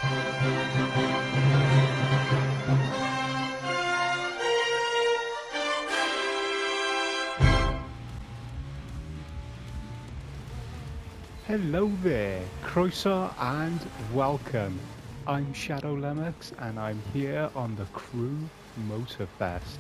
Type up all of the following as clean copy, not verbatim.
Hello there, Croeso and welcome. I'm Shadow Lemux and I'm here on the Crew Motorfest.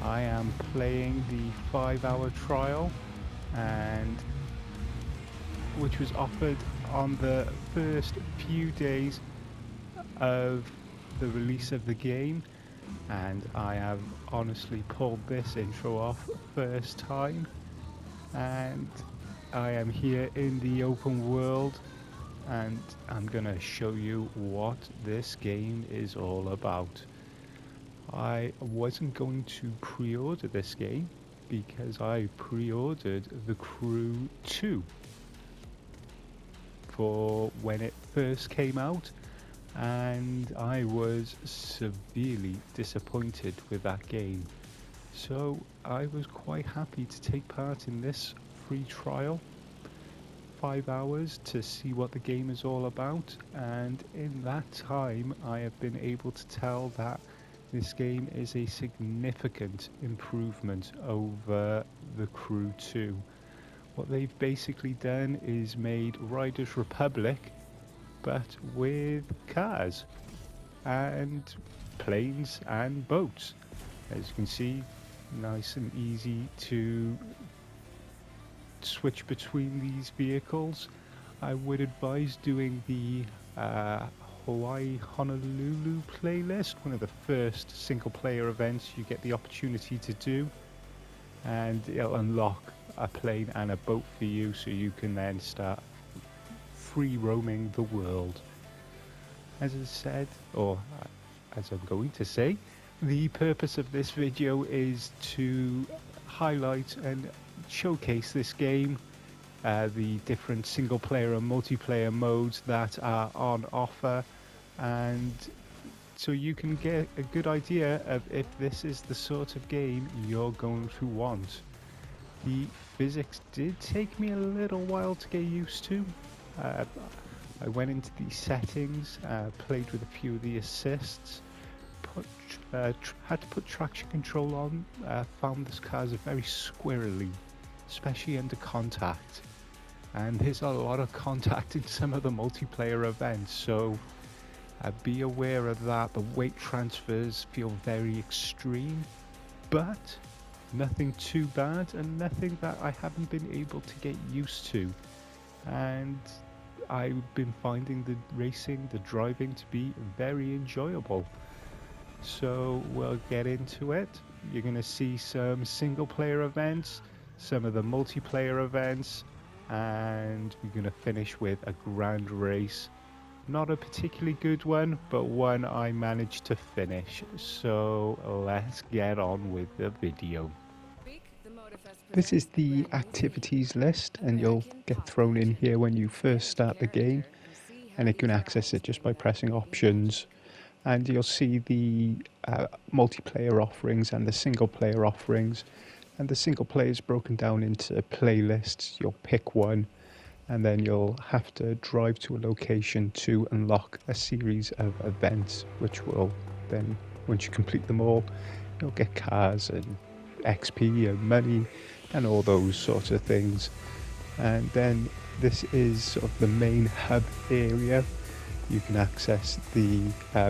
I am playing the 5-hour trial, and which was offered on the first few days of the release of the game, and I have honestly pulled this intro off first time, and I am here in the open world, and I'm gonna show you what this game is all about. I wasn't going to pre-order this game because I pre-ordered The Crew 2 for when it first came out, and I was severely disappointed with that game. So I was quite happy to take part in this free trial, 5 hours, to see what the game is all about, and in that time I have been able to tell that this game is a significant improvement over The Crew 2. What they've basically done is made Riders Republic, but with cars and planes and boats. As you can see, nice and easy to switch between these vehicles. I would advise doing the Hawaii Honolulu playlist, one of the first single player events you get the opportunity to do, and it'll unlock a plane and a boat for you, so you can then start free roaming the world. As I said, or as I'm going to say, the purpose of this video is to highlight and showcase this game, the different single player and multiplayer modes that are on offer, and so you can get a good idea of if this is the sort of game you're going to want. The physics did take me a little while to get used to. I went into the settings, played with a few of the assists, had to put traction control on, found this cars are very squirrely, especially under contact, and there's a lot of contact in some of the multiplayer events, so be aware of that. The weight transfers feel very extreme, but nothing too bad and nothing that I haven't been able to get used to, and I've been finding the racing, the driving to be very enjoyable. So we'll get into it. You're going to see some single player events, some of the multiplayer events, and we're going to finish with a grand race. Not a particularly good one, but one I managed to finish. So let's get on with the video. This is the activities list, and you'll get thrown in here when you first start the game, and you can access it just by pressing options, and you'll see the multiplayer offerings and the single player offerings, and the single player is broken down into playlists. You'll pick one, and then you'll have to drive to a location to unlock a series of events, which will then, once you complete them all, you'll get cars and XP and money and all those sorts of things. And then this is sort of the main hub area. You can access the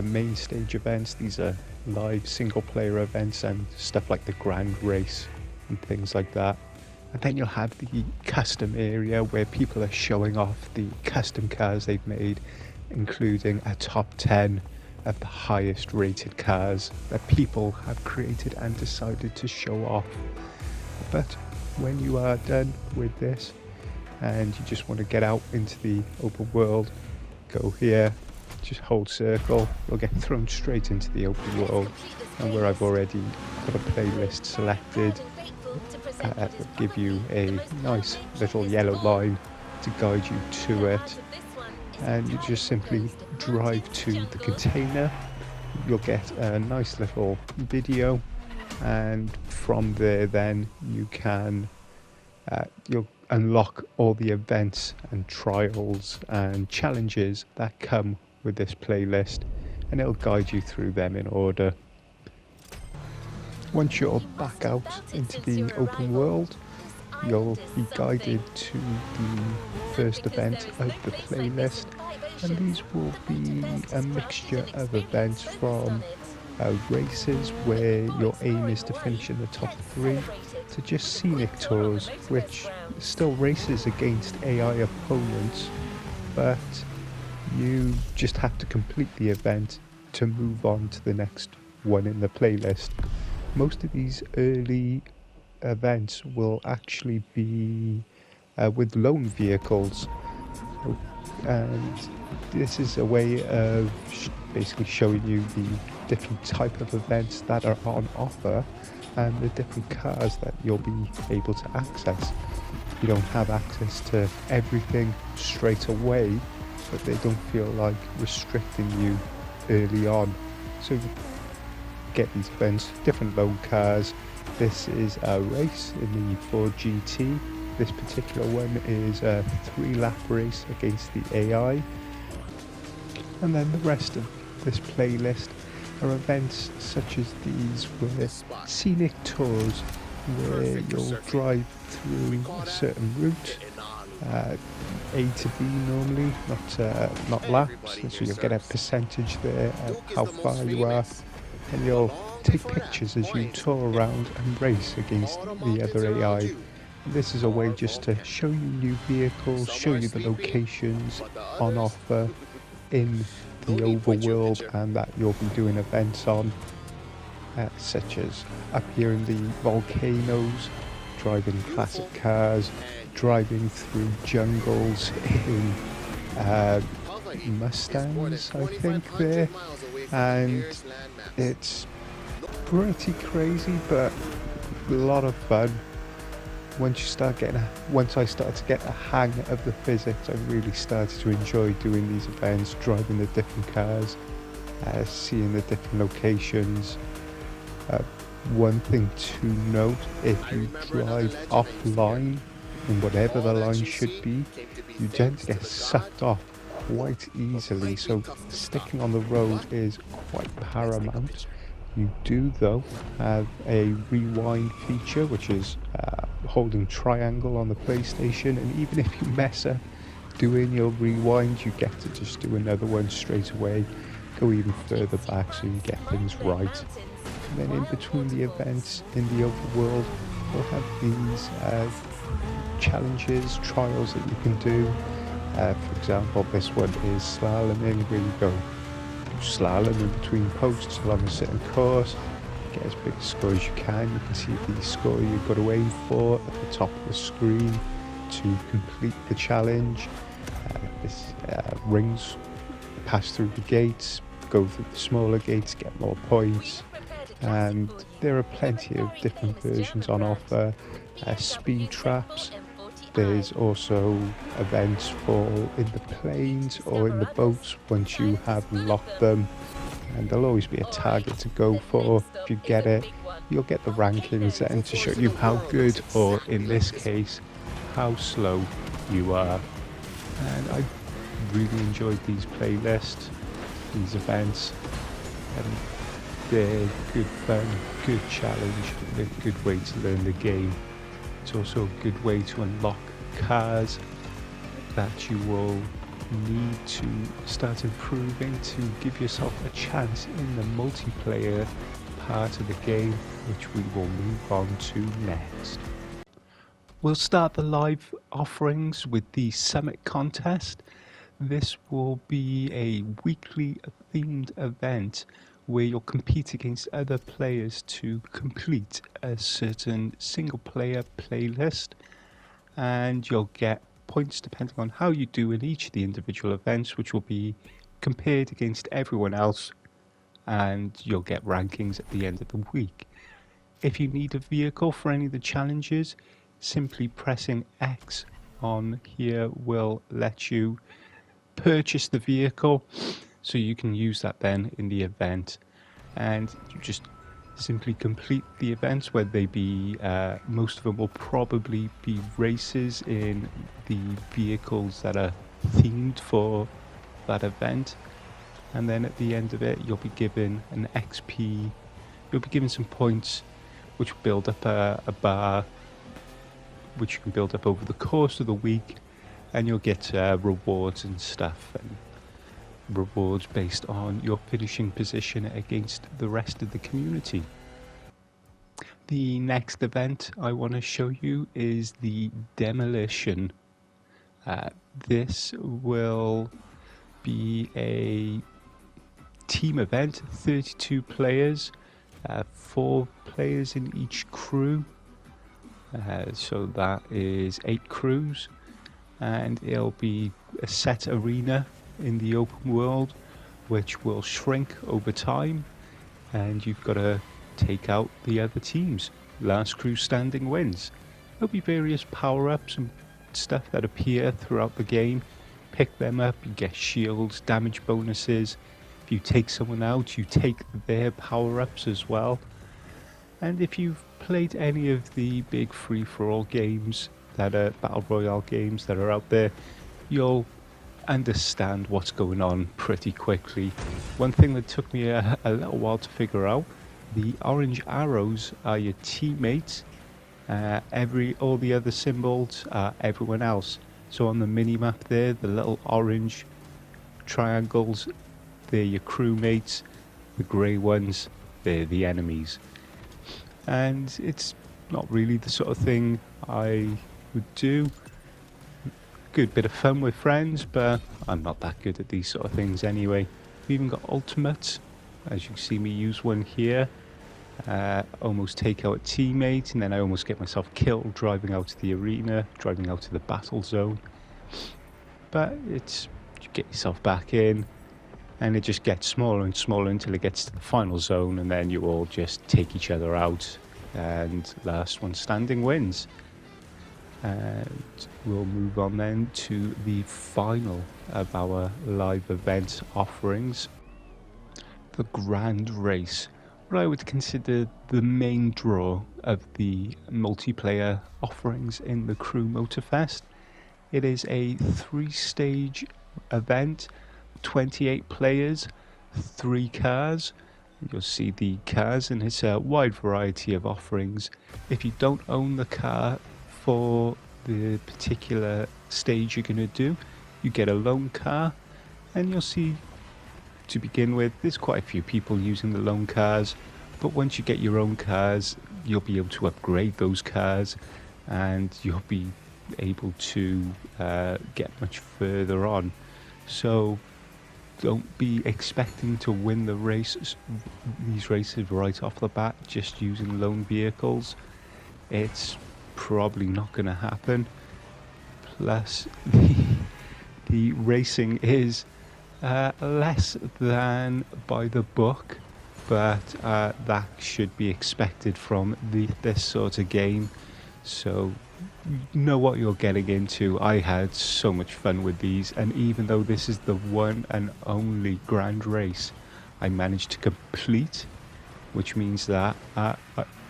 main stage events. These are live single player events and stuff like the grand race and things like that. And then you'll have the custom area where people are showing off the custom cars they've made, including a top 10 of the highest rated cars that people have created and decided to show off. But when you are done with this and you just want to get out into the open world, go here, just hold circle, you'll get thrown straight into the open world, and where I've already got a playlist selected, it'll give you a nice little yellow line to guide you to it, and you just simply drive to the container. You'll get a nice little video, and from there then you can you'll unlock all the events and trials and challenges that come with this playlist, and it'll guide you through them in order. Once you're back out into the open world, you'll be guided to the first event of the playlist, and these will be a mixture of events from races where your aim is to finish in the top 3, to just scenic tours, which still races against AI opponents, but you just have to complete the event to move on to the next one in the playlist. Most of these early events will actually be with loan vehicles, and this is a way of basically showing you the different type of events that are on offer and the different cars that you'll be able to access. You don't have access to everything straight away, but they don't feel like restricting you early on. So you get these events, different loan cars. This is a race in the Ford GT. This particular one is a 3-lap race against the AI. And then the rest of this playlist are events such as these with scenic tours where you'll drive through a certain route, A to B normally, not laps, so you'll get a percentage there of how far you are, and you'll take pictures as you tour around and race against the other AI. This is a way just to show you new vehicles, show you the locations on offer in the overworld and that you'll be doing events on, such as up here in the volcanoes, driving classic cars, driving through jungles in Mustangs, I think there, and it's pretty crazy but a lot of fun. Once I started to get a hang of the physics, I really started to enjoy doing these events, driving the different cars, seeing the different locations. One thing to note, if you drive offline, in whatever the line should be, you tend to get sucked off quite easily, so sticking on the road is quite paramount. You do though have a rewind feature, which is holding triangle on the PlayStation, and even if you mess up doing your rewind, you get to just do another one straight away, go even further back so you get things right. And then in between the events in the overworld, we'll have these challenges, trials that you can do. For example, this one is slaloming, where you go slalom in between posts along a certain course, get as big a score as you can. You can see the score you've got to aim for at the top of the screen to complete the challenge. This rings, pass through the gates, go through the smaller gates, get more points, and there are plenty of different versions on offer. Speed traps. There's also events for in the planes or in the boats once you have locked them, and there'll always be a target to go for. If you get it, you'll get the rankings then to show you how good, or in this case, how slow you are. And I really enjoyed these playlists, these events, and they're good fun, good challenge, a good way to learn the game. It's also a good way to unlock cars that you will need to start improving to give yourself a chance in the multiplayer part of the game, which we will move on to next. We'll start the live offerings with the Summit Contest. This will be a weekly themed event where you'll compete against other players to complete a certain single player playlist, and you'll get points depending on how you do in each of the individual events, which will be compared against everyone else, and you'll get rankings at the end of the week. If you need a vehicle for any of the challenges, simply pressing X on here will let you purchase the vehicle, so you can use that then in the event, and you just simply complete the events, whether they be most of them will probably be races in the vehicles that are themed for that event, and then at the end of it you'll be given an XP, you'll be given some points which build up a bar which you can build up over the course of the week, and you'll get rewards and stuff, and rewards based on your finishing position against the rest of the community. The next event I want to show you is the Demolition. This will be a team event, 32 players, 4 players in each crew. So that is 8 crews, and it'll be a set arena in the open world which will shrink over time, and you've got to take out the other teams. Last crew standing wins. There'll be various power-ups and stuff that appear throughout the game. Pick them up, you get shields, damage bonuses. If you take someone out, you take their power-ups as well. And if you've played any of the big free-for-all games that are battle royale games that are out there, you'll understand what's going on pretty quickly. One thing that took me a little while to figure out, the orange arrows are your teammates, all the other symbols are everyone else. So on the mini-map there, the little orange triangles, they're your crewmates, the grey ones, they're the enemies. And it's not really the sort of thing I would do. Good bit of fun with friends, but I'm not that good at these sort of things anyway. We've even got ultimates, as you see me use one here. Almost take out a teammate, and then I almost get myself killed driving out to the arena, driving out to the battle zone. But it's, you get yourself back in, and it just gets smaller and smaller until it gets to the final zone, and then you all just take each other out, and last one standing wins. And we'll move on then to the final of our live event offerings, the Grand Race, what I would consider the main draw of the multiplayer offerings in the Crew Motorfest. It is a 3-stage event, 28 players, 3 cars. You'll see the cars, and it's a wide variety of offerings. If you don't own the car for the particular stage you're going to do, you get a loan car, and you'll see, to begin with, there's quite a few people using the loan cars, but once you get your own cars, you'll be able to upgrade those cars, and you'll be able to get much further on. So don't be expecting to win these races right off the bat just using loan vehicles. It's probably not going to happen. Plus, the racing is less than by the book, but that should be expected from this sort of game. So you know what you're getting into. I had so much fun with these, and even though this is the one and only Grand Race I managed to complete, which means that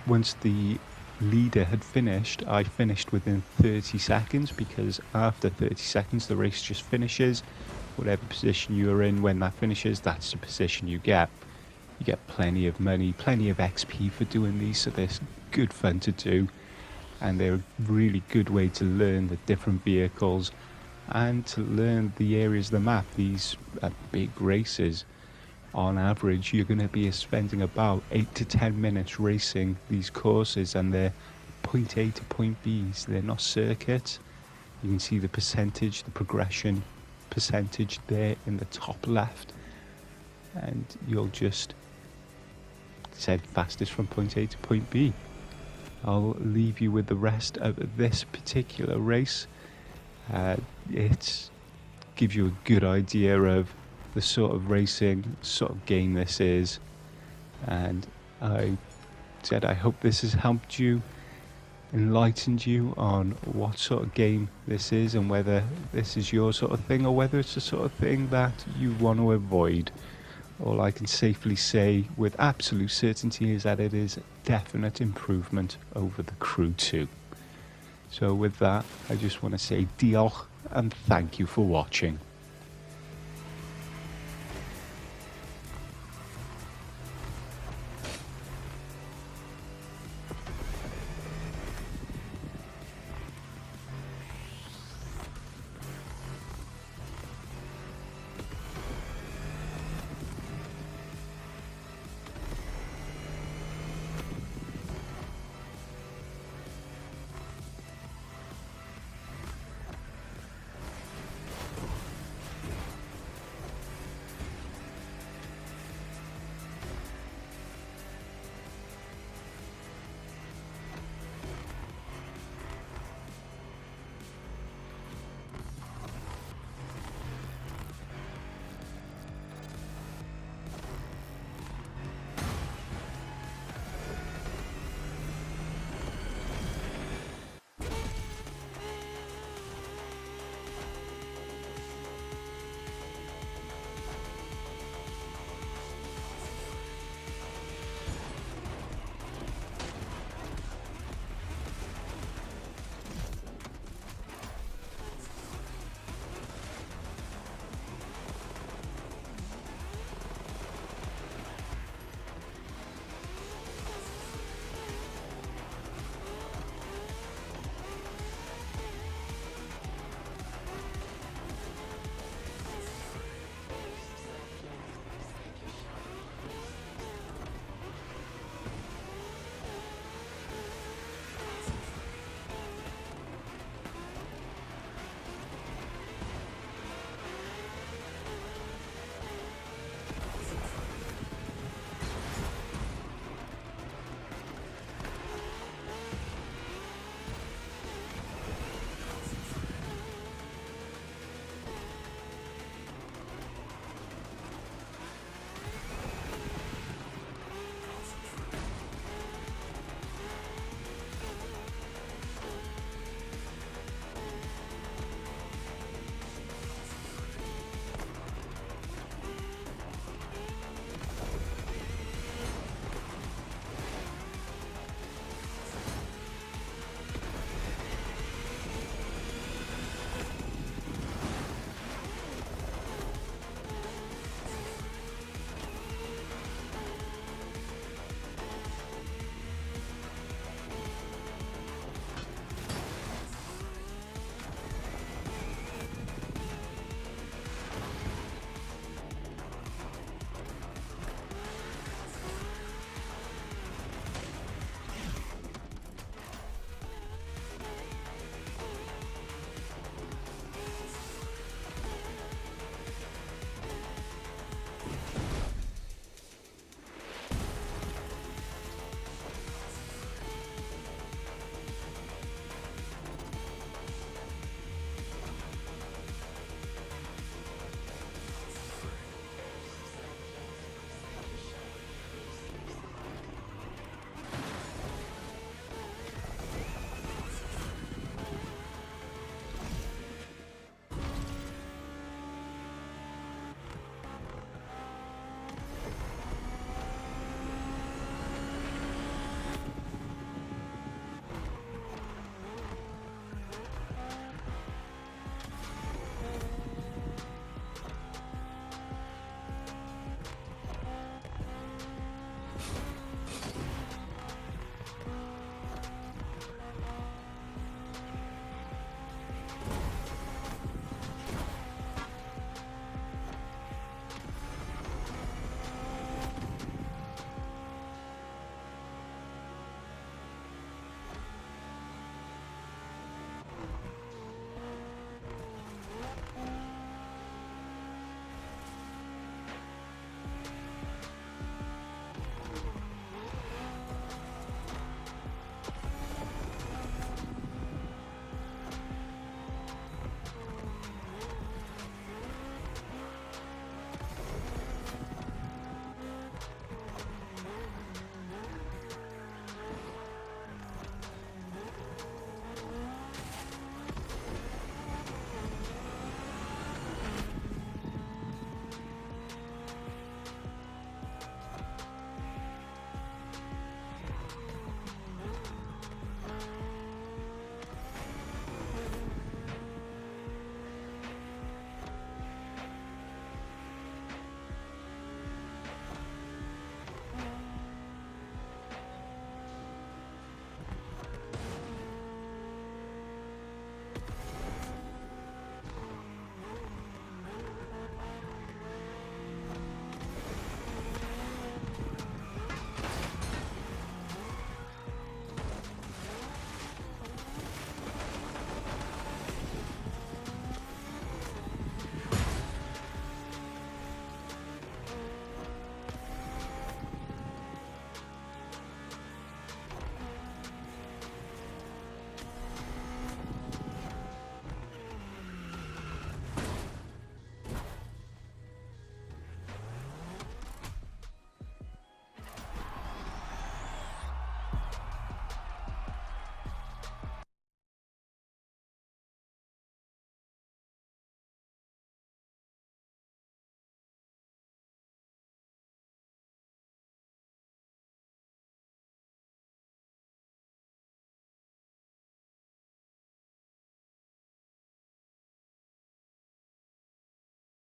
once the leader had finished, I finished within 30 seconds, because after 30 seconds the race just finishes. Whatever position you're in when that finishes, that's the position you get. You get plenty of money, plenty of XP for doing these, so they're good fun to do, and they're a really good way to learn the different vehicles and to learn the areas of the map. These big races, on average, you're going to be spending about 8 to 10 minutes racing these courses, and they're point A to point B's. They're not circuits. You can see the percentage, the progression percentage there in the top left, and you'll just head fastest from point A to point B. I'll leave you with the rest of this particular race. It gives you a good idea of the sort of racing, sort of game this is, and I hope this has helped you, enlightened you on what sort of game this is, and whether this is your sort of thing or whether it's the sort of thing that you want to avoid. All I can safely say with absolute certainty is that it is a definite improvement over the Crew 2. So with that, I just want to say diolch and thank you for watching.